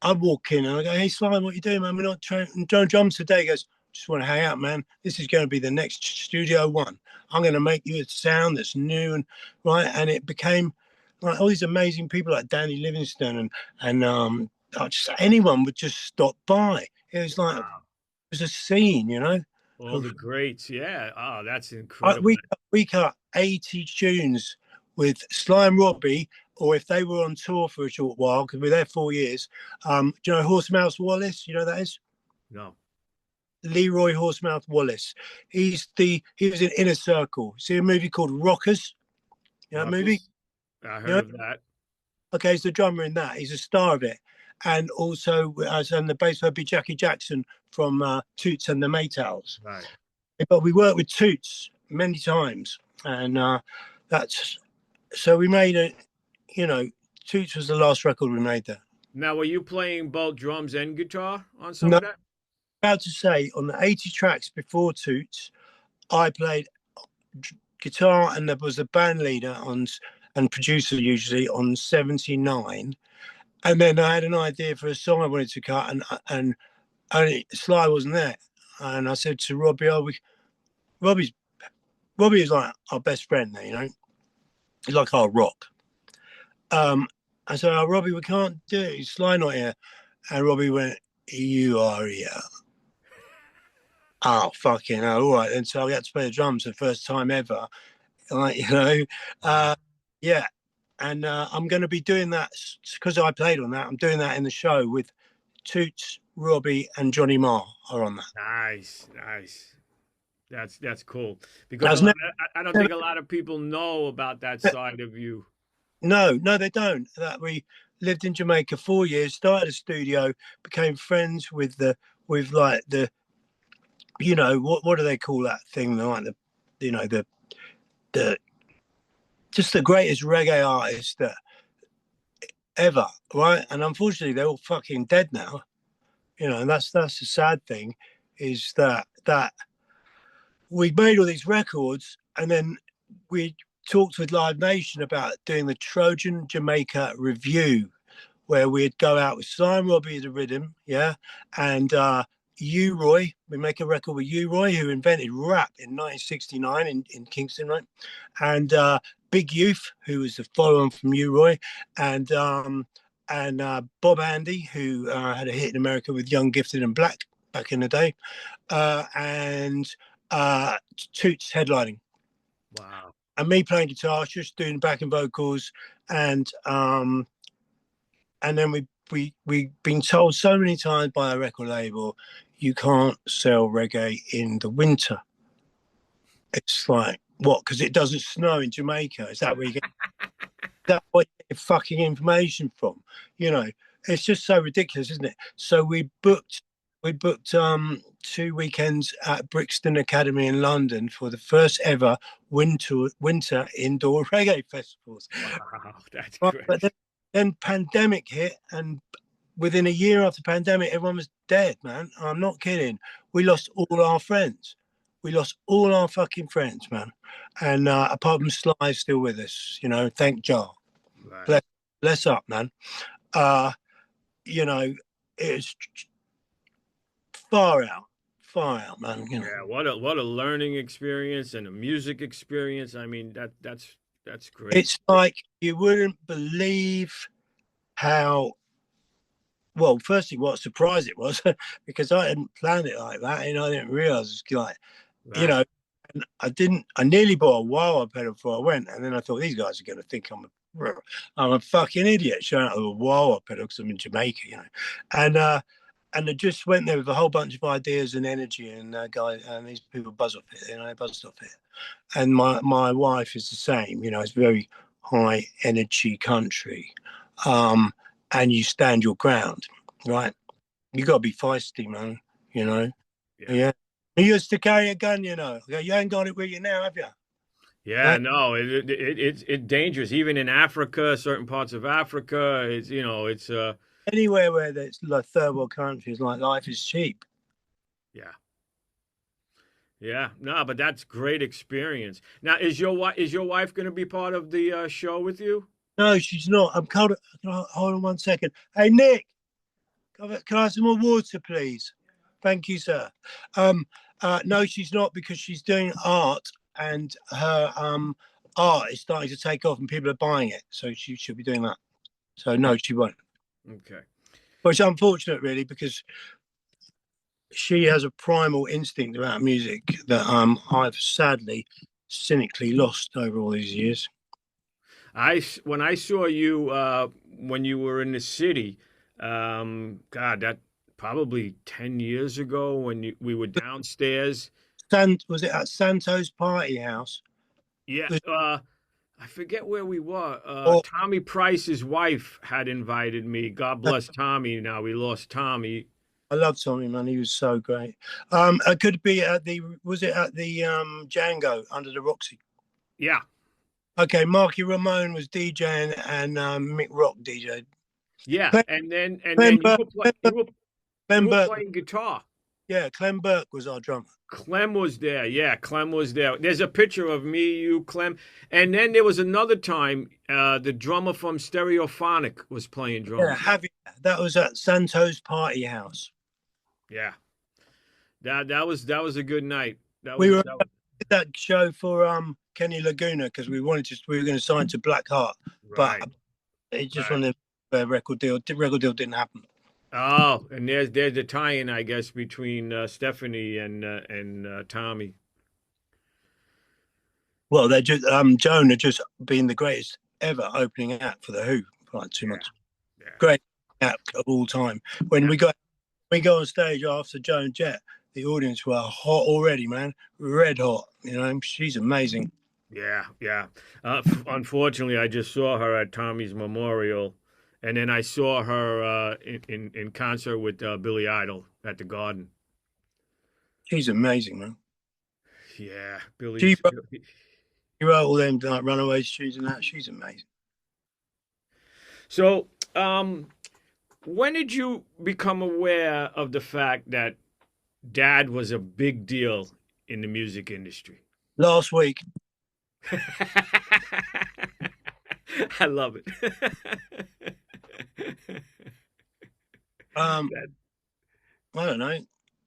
[SPEAKER 2] I'd walk in and I go, "Hey Sly, what you doing, man? We're not trying drums today." He goes, just want to hang out, man. This is going to be the next Studio One. I'm going to make you a sound that's new and right. And it became like all these amazing people like Danny Livingston and just anyone would just stop by. It was like it
[SPEAKER 1] Wow.
[SPEAKER 2] was a scene, you know.
[SPEAKER 1] All the greats. Yeah. Oh, that's
[SPEAKER 2] I,
[SPEAKER 1] incredible.
[SPEAKER 2] we cut 80 tunes with Sly and Robbie, or if they were on tour for a short while, because we were there 4 years. Do you know Horsemouth Wallace? You know who that is?
[SPEAKER 1] No.
[SPEAKER 2] Leroy Horsemouth Wallace. He was in Inner Circle. See a movie called Rockers? You know that movie?
[SPEAKER 1] Ruckus. I
[SPEAKER 2] You
[SPEAKER 1] heard
[SPEAKER 2] know?
[SPEAKER 1] of that.
[SPEAKER 2] Okay, he's the drummer in that. He's a star of it. And also, and the bass player be Jackie Jackson from Toots and the Maytals.
[SPEAKER 1] Right.
[SPEAKER 2] But we worked with Toots many times, and that's so we made it. You know, Toots was the last record we made there.
[SPEAKER 1] Now, were you playing both drums and guitar on some
[SPEAKER 2] No,
[SPEAKER 1] of that?
[SPEAKER 2] proud to say, on the 80 tracks before Toots, I played guitar, and there was a band leader on and producer usually on 79. And then I had an idea for a song I wanted to cut, and only Sly wasn't there. And I said to Robbie, "Oh, Robbie is like our best friend there, you know. He's like our rock." I said, "Oh, Robbie, we can't do it. Sly not here." And Robbie went, "You are here." Oh, fucking hell. All right. And so I got to play the drums the first time ever. Like, you know, yeah. And I'm going to be doing that because I played on that. I'm doing that in the show with Toots, Robbie, and Johnny Marr are on that.
[SPEAKER 1] Nice, nice. That's cool because I don't think a lot of people know about that side of you.
[SPEAKER 2] No, they don't. That we lived in Jamaica 4 years, started a studio, became friends with like the, you know, what do they call that thing? Like the, you know, the just the greatest reggae artist that ever, right? And unfortunately, they're all fucking dead now. You know, and that's the sad thing, is that we made all these records, and then we talked with Live Nation about doing the Trojan Jamaica review, where we'd go out with Simon Robbie as a rhythm, yeah, and U-Roy. We make a record with U-Roy, who invented rap in 1969 in Kingston, right? And Big Youth, who was the follow-on from U-Roy, and Bob Andy, who had a hit in America with Young, Gifted, and Black back in the day, and Toots headlining.
[SPEAKER 1] Wow.
[SPEAKER 2] And me playing guitar, just doing backing vocals, and then we've been told so many times by a record label, you can't sell reggae in the winter. It's like, what? Because it doesn't snow in Jamaica. Is that where you get that what you get fucking information from? You know, it's just so ridiculous, isn't it? So we booked 2 weekends at Brixton Academy in London for the first ever winter indoor reggae festivals.
[SPEAKER 1] Wow, that's great.
[SPEAKER 2] But then pandemic hit, and within a year after pandemic, everyone was dead, man. I'm not kidding. We lost all our friends. We lost all our fucking friends, man. And apart from Sly, still with us, you know, thank Jah.
[SPEAKER 1] Right.
[SPEAKER 2] Bless up, man. You know, it's far out, man. You know.
[SPEAKER 1] Yeah, what a learning experience and a music experience. I mean, that's great.
[SPEAKER 2] It's like you wouldn't believe how well, firstly, what a surprise it was, because I hadn't planned it like that, and I didn't realize it's like, you know, and I nearly bought a wah pedal before I went, and then I thought these guys are going to think I'm a fucking idiot showing up with a wah pedal because I'm in Jamaica, you know, and I just went there with a whole bunch of ideas and energy, and guys, and these people buzz off it, you know, they buzzed off it, and my wife is the same, you know, it's very high energy country, and you stand your ground, right? You got to be feisty, man, you know. Yeah. You used to carry a gun, you know. You ain't got it with you now, have you?
[SPEAKER 1] Yeah, no, it's dangerous. Even in Africa, certain parts of Africa, it's it's
[SPEAKER 2] anywhere where there's like third world countries, like life is cheap.
[SPEAKER 1] Yeah. Yeah, no, but that's great experience. Now, is your wife going to be part of the show with you?
[SPEAKER 2] No, she's not. I'm cold. Hold on 1 second. Hey, Nick, can I have some more water, please? Thank you, sir. No, she's not, because she's doing art, and her art is starting to take off and people are buying it. So she should be doing that. So no, she won't.
[SPEAKER 1] Okay.
[SPEAKER 2] But it's unfortunate, really, because she has a primal instinct about music that I've sadly, cynically lost over all these years.
[SPEAKER 1] When I saw you when you were in the city, God, that probably 10 years ago when we were downstairs.
[SPEAKER 2] Was it at Santo's party house?
[SPEAKER 1] Yeah,
[SPEAKER 2] Was-
[SPEAKER 1] I forget where we were.
[SPEAKER 2] Or
[SPEAKER 1] Tommy Price's wife had invited me. God bless Tommy. Now we lost Tommy.
[SPEAKER 2] I love Tommy, man. He was so great. It could be at the, was it at the Django under the Roxy?
[SPEAKER 1] Yeah,
[SPEAKER 2] Okay, Marky Ramone was DJing and Mick Rock DJ'd.
[SPEAKER 1] yeah.
[SPEAKER 2] Clem,
[SPEAKER 1] And then
[SPEAKER 2] Clem
[SPEAKER 1] you
[SPEAKER 2] Burke,
[SPEAKER 1] were you
[SPEAKER 2] Clem
[SPEAKER 1] were
[SPEAKER 2] Burke,
[SPEAKER 1] playing guitar.
[SPEAKER 2] yeah, Clem Burke was our drummer.
[SPEAKER 1] Clem was there. Yeah, Clem was there. There's a picture of me, you, Clem. And then there was another time the drummer from Stereophonic was playing
[SPEAKER 2] Yeah,
[SPEAKER 1] drums.
[SPEAKER 2] that was at Santo's party house.
[SPEAKER 1] Yeah. That was a good night.
[SPEAKER 2] We were
[SPEAKER 1] That was
[SPEAKER 2] at that show for Kenny Laguna because we were going to sign to Black Heart, but
[SPEAKER 1] right.
[SPEAKER 2] it just
[SPEAKER 1] Right.
[SPEAKER 2] wanted a record deal. The record deal didn't happen.
[SPEAKER 1] Oh, and there's the tie-in, I guess, between Stephanie and Tommy.
[SPEAKER 2] Well, they're just Joan had just been the greatest ever opening act for the Who for like 2 months.
[SPEAKER 1] Yeah.
[SPEAKER 2] Great act of all time. When we go on stage after Joan Jett, the audience were hot already, man, red hot. You know, she's amazing.
[SPEAKER 1] Yeah, yeah. Unfortunately, I just saw her at Tommy's memorial, and then I saw her in concert with Billy Idol at the Garden.
[SPEAKER 2] She's amazing, man.
[SPEAKER 1] Yeah,
[SPEAKER 2] She wrote all them like Runaway Shoes and that. She's amazing.
[SPEAKER 1] So, when did you become aware of the fact that Dad was a big deal in the music industry?
[SPEAKER 2] Last week.
[SPEAKER 1] I love it.
[SPEAKER 2] I don't know.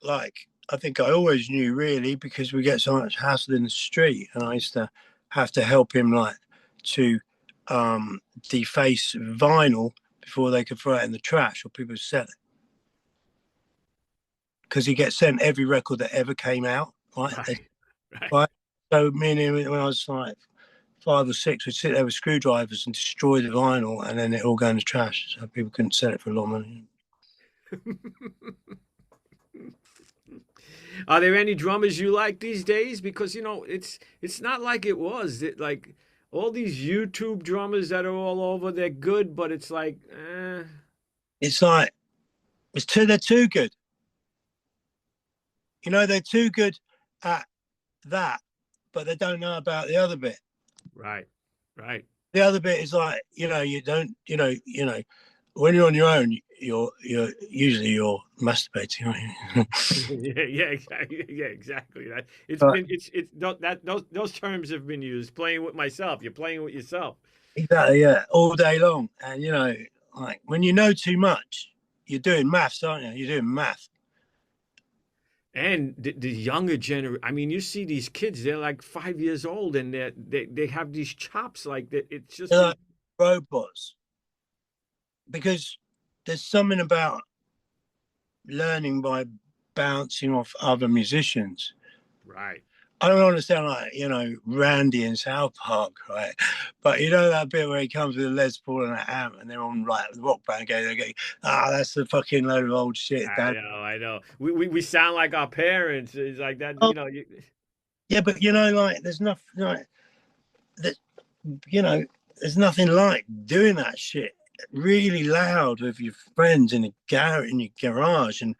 [SPEAKER 2] Like, I think I always knew, really, because we get so much hassle in the street, and I used to have to help him like to deface vinyl before they could throw it in the trash or people sell it, because he gets sent every record that ever came out, right? Right. So me and him, when I was like 5 or 6, we'd sit there with screwdrivers and destroy the vinyl, and then it all go in the trash, so people couldn't sell it for a lot of money.
[SPEAKER 1] Are there any drummers you like these days? Because it's not like it was. Like all these YouTube drummers that are all over, they're good, but it's like,
[SPEAKER 2] It's like they're too good. You know, they're too good at that, but they don't know about the other bit.
[SPEAKER 1] Right.
[SPEAKER 2] The other bit is like, you don't, when you're on your own, you're usually masturbating, aren't
[SPEAKER 1] you? yeah, exactly. Those terms have been used. Playing with myself. You're playing with yourself.
[SPEAKER 2] Exactly, yeah, all day long. And like when you know too much, you're doing maths, aren't you? You're doing math.
[SPEAKER 1] And the younger generation, I mean, you see these kids, they're like 5 years old and they have these chops like that. It's just
[SPEAKER 2] they're like robots. Because there's something about learning by bouncing off other musicians.
[SPEAKER 1] right.
[SPEAKER 2] I don't understand, like, Randy in South Park, right? But that bit where he comes with a Les Paul and an amp, and they're on like the rock band going, they go, that's the fucking load of old shit, Dad.
[SPEAKER 1] I know. We sound like our parents. It's like that,
[SPEAKER 2] Yeah, but like, there's nothing like that. There's nothing like doing that shit really loud with your friends in your garage, and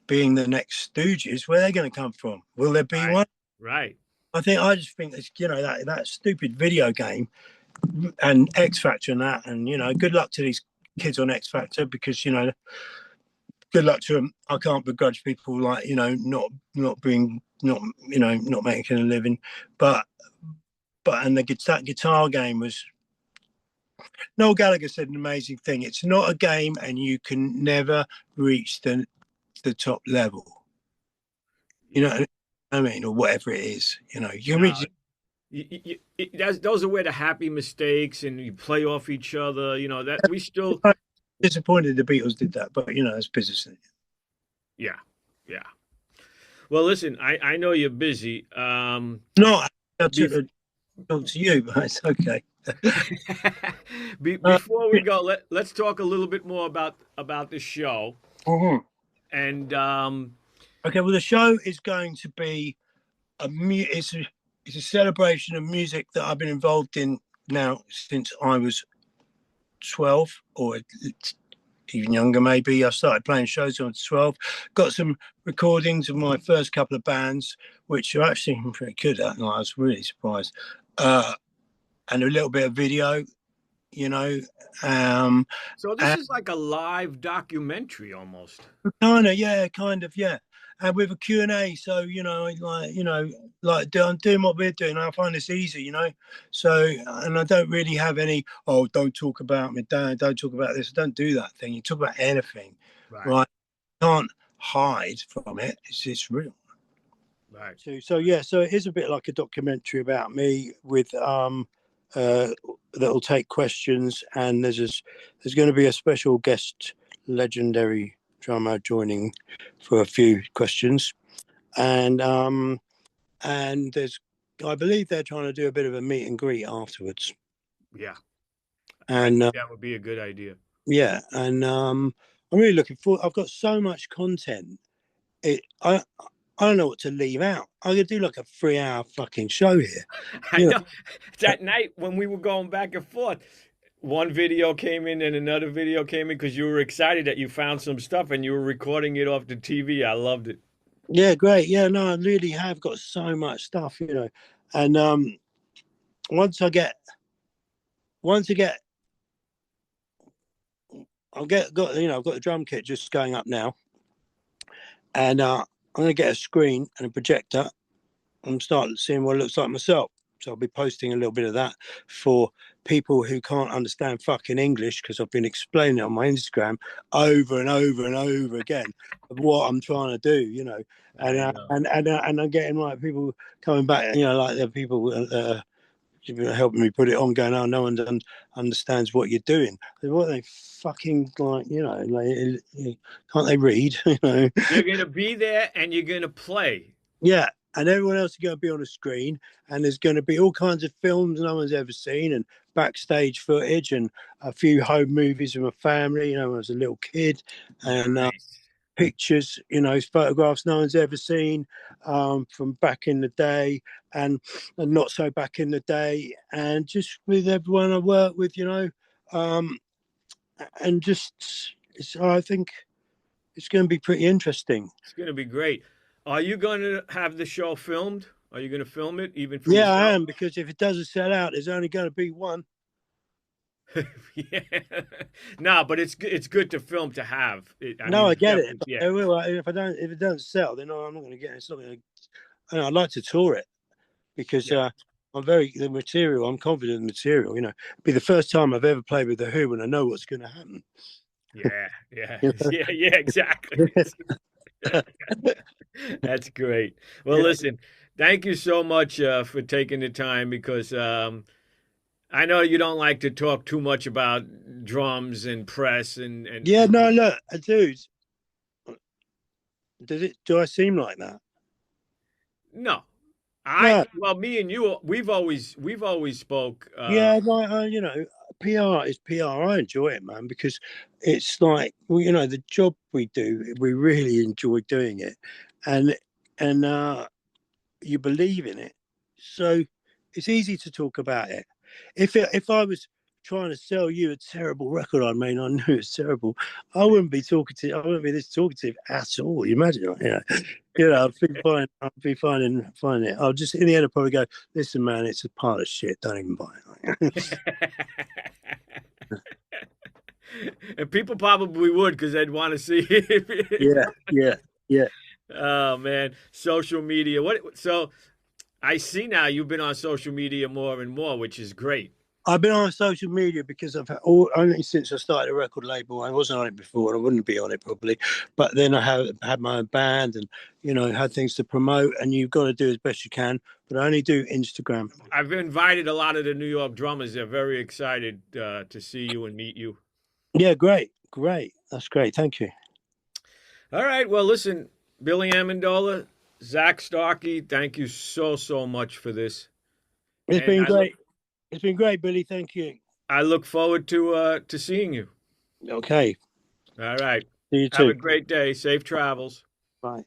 [SPEAKER 2] being the next Stooges. Where are they going to come from? Will there be one?
[SPEAKER 1] Right.
[SPEAKER 2] I just think it's that stupid video game and X Factor and that, and good luck to these kids on X Factor, because good luck to them. I can't begrudge people like not making a living, but and that guitar game was. Noel Gallagher said an amazing thing. It's not a game, and you can never reach the the top level. You know what I mean? Or whatever it is. You know, you can
[SPEAKER 1] No,
[SPEAKER 2] reach.
[SPEAKER 1] those are where the happy mistakes and you play off each other. You know that we still,
[SPEAKER 2] I'm disappointed the Beatles did that, but you know, it's business.
[SPEAKER 1] yeah, yeah. Well, listen, I know you're busy.
[SPEAKER 2] No, I took
[SPEAKER 1] Bef
[SPEAKER 2] the talk to you, but it's okay.
[SPEAKER 1] Before we go, let's talk a little bit more about the show.
[SPEAKER 2] Mhm.
[SPEAKER 1] And
[SPEAKER 2] Okay, well, the show is going to be it's a celebration of music that I've been involved in now since I was 12 or even younger, maybe. I started playing shows when I was 12. Got some recordings of my first couple of bands, which are actually pretty good at, and I was really surprised. And a little bit of video, you know.
[SPEAKER 1] so this
[SPEAKER 2] And
[SPEAKER 1] is like a live documentary almost.
[SPEAKER 2] kind of, yeah. And with a Q&A, so I'm doing what we're doing. I find this easy, you know. So, and I don't really have any. Oh, don't talk about my dad. Don't talk about this. I don't do that thing. You talk about anything,
[SPEAKER 1] Right,
[SPEAKER 2] right? Can't hide from it. It's real.
[SPEAKER 1] right.
[SPEAKER 2] So yeah, so it is a bit like a documentary about me with that'll take questions, and there's going to be a special guest, legendary drummer joining for a few questions, and there's I believe they're trying to do a bit of a meet and greet afterwards,
[SPEAKER 1] Yeah, I
[SPEAKER 2] and
[SPEAKER 1] think that would be a good idea.
[SPEAKER 2] yeah, and I'm really looking forward. I've got so much content. It I don't know what to leave out. I could do like a 3 hour fucking show here.
[SPEAKER 1] I
[SPEAKER 2] You know,
[SPEAKER 1] know that night when we were going back and forth, one video came in and another video came in because you were excited that you found some stuff and you were recording it off the TV. I loved it.
[SPEAKER 2] yeah, great. Yeah, no, I really have got so much stuff, you know. And once I get, once I get, I'll get got you know, I've got the drum kit just going up now, and I'm gonna get a screen and a projector and start seeing what it looks like myself. So I'll be posting a little bit of that for people who can't understand fucking English, because I've been explaining it on my Instagram over and over and over again of what I'm trying to do, you know. And
[SPEAKER 1] I know.
[SPEAKER 2] and I'm getting like people coming back, you know, like the people helping me put it on, going, "Oh, no one understands what you're doing." What they fucking like, you know, like, can't they read? You know.
[SPEAKER 1] You're gonna be there and you're gonna play.
[SPEAKER 2] Yeah, and everyone else is going to be on a screen, and there's going to be all kinds of films no one's ever seen, and backstage footage, and a few home movies with my family, you know, when I was a little kid, and
[SPEAKER 1] Nice.
[SPEAKER 2] pictures, you know, photographs no one's ever seen from back in the day, and not so back in the day, and just with everyone I work with, you know, um, and just, I think it's going to be pretty interesting.
[SPEAKER 1] It's gonna be great. Are you going to have the show filmed? Are you going to film it even for
[SPEAKER 2] Yeah, I
[SPEAKER 1] yourself?
[SPEAKER 2] am, because if it doesn't sell out, there's only going to be one.
[SPEAKER 1] Yeah. No, but it's good to film to have. I
[SPEAKER 2] No,
[SPEAKER 1] mean,
[SPEAKER 2] I
[SPEAKER 1] it's
[SPEAKER 2] get it,
[SPEAKER 1] definitely
[SPEAKER 2] but
[SPEAKER 1] yeah.
[SPEAKER 2] if it doesn't sell, then I'm not going to get it. It's not going to. You know, I'd like to tour it, because
[SPEAKER 1] Yeah.
[SPEAKER 2] the material. I'm confident in the material. You know, it'd be the first time I've ever played with the Who, and I know what's going to happen.
[SPEAKER 1] Yeah. Yeah.
[SPEAKER 2] You
[SPEAKER 1] Yeah. Yeah. Exactly.
[SPEAKER 2] know?
[SPEAKER 1] That's great. Well,
[SPEAKER 2] Yeah,
[SPEAKER 1] listen, thank you so much for taking the time because I know you don't like to talk too much about drums and press
[SPEAKER 2] yeah. No, look, dude. Do I seem like that?
[SPEAKER 1] no.
[SPEAKER 2] No.
[SPEAKER 1] Me and you, we've always spoke.
[SPEAKER 2] Yeah, like you know, PR is PR. I enjoy it, man, because it's like, well, you know, the job we do, we really enjoy doing it, and and you believe in it, so it's easy to talk about it. If I was trying to sell you a terrible record I made, I knew it's terrible, I wouldn't be talkative. I wouldn't be this talkative at all. You imagine, I'd be fine it. I'll just, in the end, I'll probably go, "Listen, man, it's a pile of shit. Don't even buy it."
[SPEAKER 1] And people probably would because they'd want to see it.
[SPEAKER 2] Yeah, yeah, yeah.
[SPEAKER 1] Oh man, social media. What? So I see now you've been on social media more and more, which is great.
[SPEAKER 2] I've been on social media because only since I started a record label. I wasn't on it before, and I wouldn't be on it probably. But then I had my own band, and had things to promote. And you've got to do as best you can. But I only do Instagram.
[SPEAKER 1] I've invited a lot of the New York drummers. They're very excited to see you and meet you.
[SPEAKER 2] Yeah, great. That's great. Thank you.
[SPEAKER 1] All right. Well, listen, Billy Amendola, Zak Starkey, thank you so much for this.
[SPEAKER 2] It's been great. It's been great, Billy. Thank you.
[SPEAKER 1] I look forward to seeing you.
[SPEAKER 2] Okay.
[SPEAKER 1] All right.
[SPEAKER 2] See you too.
[SPEAKER 1] Have a great day. Safe travels.
[SPEAKER 2] Bye.